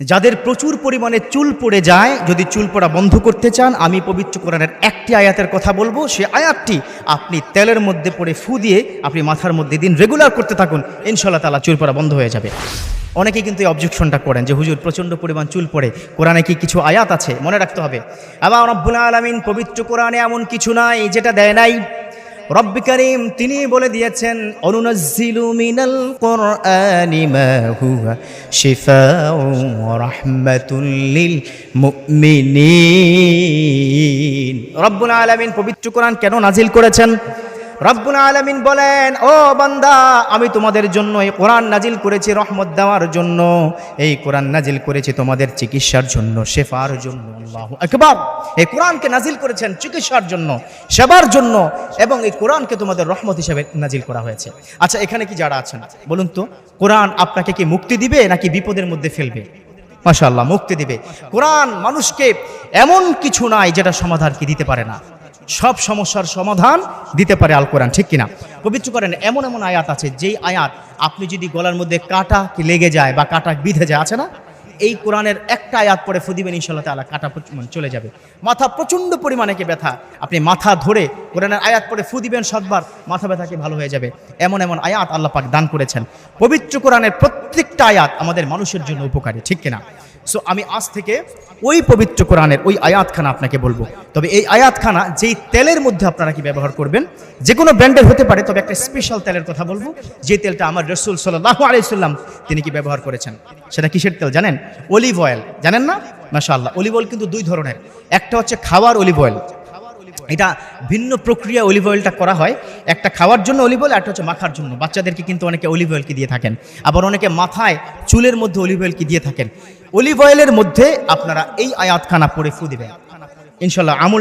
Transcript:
যাদের প্রচুর পরিমাণে চুল পড়ে যায়, যদি চুল পড়া বন্ধ করতে চান, আমি পবিত্র কোরআনের একটি আয়াতের কথা বলবো। সে আয়াতটি আপনি তেলের মধ্যে পড়ে ফু দিয়ে আপনি মাথার মধ্যে দিন রেগুলার করতে থাকুন, ইনশাআল্লাহ তাআলা চুল পড়া বন্ধ হয়ে যাবে। অনেকেই কিন্তু এই অবজেকশনটা করেন যে হুজুর প্রচণ্ড পরিমাণ চুল পড়ে, কোরআনে কি কিছু আয়াত আছে? মনে রাখতে হবে, আবার রব্বুল আলামিন পবিত্র কোরআনে এমন কিছু নাই যেটা দেয় নাই। রব্বি কারীম তিনি বলে দিয়েছেন, অনুনাজ্জিলু মিনাল কুরআনি মা হুয়া শিফাউন ওয়া রাহমাতুল লিল মুমিনিন। রব্বুল আলামিন পবিত্র কোরআন কেন নাজিল করেছেন? রব্বুল আলামিন বলেন, ও বান্দা, আমি তোমাদের জন্য এই কোরআন নাজিল করেছি রহমত দেওয়ার জন্য। এই কোরআন নাজিল করেছি তোমাদের চিকিৎসার জন্য, শেফার জন্য। আল্লাহু আকবার। এই কোরআনকে নাজিল করেছেন চিকিৎসার জন্য, সেবার জন্য, এবং এই কোরআনকে তোমাদের রহমত হিসেবে নাজিল করা হয়েছে। আচ্ছা, এখানে কি যারা আছেন বলুন তো, কোরআন আপনাকে কি মুক্তি দিবে নাকি বিপদের মধ্যে ফেলবে? মাশাআল্লাহ, মুক্তি দিবে। কোরআন মানুষকে এমন কিছু নাই যেটা সমাধান কি দিতে পারে না। সব সমস্যার সমাধান দিতে পারে আল কোরআন, ঠিক কিনা? পবিত্র কোরআনে এমন এমন আয়াত আছে, যেই আয়াত আপনি যদি গলার মধ্যে কাঁটা কি লেগে যায় বা কাঁটা বিঁধে যায়, আছে না, এই কোরআনের একটা আয়াত পরে ফুদিবেন, ইনশাআল্লাহ তাআলা কাঁটা চলে যাবে। মাথা প্রচণ্ড পরিমাণে কি ব্যথা, আপনি মাথা ধরে কোরআনের আয়াত পরে ফুদিবেন 7 বার, মাথা ব্যথা কি ভালো হয়ে যাবে। এমন এমন আয়াত আল্লাহ পাক দান করেছেন। পবিত্র কোরআনের প্রত্যেকটা আয়াত আমাদের মানুষের জন্য উপকারী, ঠিক কিনা? সো আমি আজ থেকে ওই পবিত্র কোরআনের ওই আয়াতখানা আপনাকে বলবো। তবে এই আয়াতখানা যেই তেলের মধ্যে আপনারা কি ব্যবহার করবেন, যে কোনো ব্র্যান্ডের হতে পারে, তবে একটা স্পেশাল তেলের কথা বলবো, যে তেলটা আমার রাসূল সাল্লাল্লাহু আলাইহি ওয়াসাল্লাম তিনি কি ব্যবহার করেছেন। সেটা কিসের তেল জানেন? Olive oil. জানেন না? মাশাআল্লাহ। অলিভ অয়েল কিন্তু দুই ধরনের, একটা হচ্ছে খাওয়ার অলিভ অয়েল, এটা ভিন্ন প্রক্রিয়া অলিভ অয়েলটা করা হয়। একটা খাওয়ার জন্য অলিভ অয়েল, একটা হচ্ছে মাখার জন্য। বাচ্চাদেরকে কিন্তু অনেকে অলিভ অয়েল কি দিয়ে থাকেন, আবার অনেকে মাথায় চুলের মধ্যে অলিভ অয়েল কি দিয়ে থাকেন। অলিভ অয়েলের মধ্যে আপনারা এই আয়াতখানা পড়ে ফু দিবেন, ইনশাআল্লাহ আমল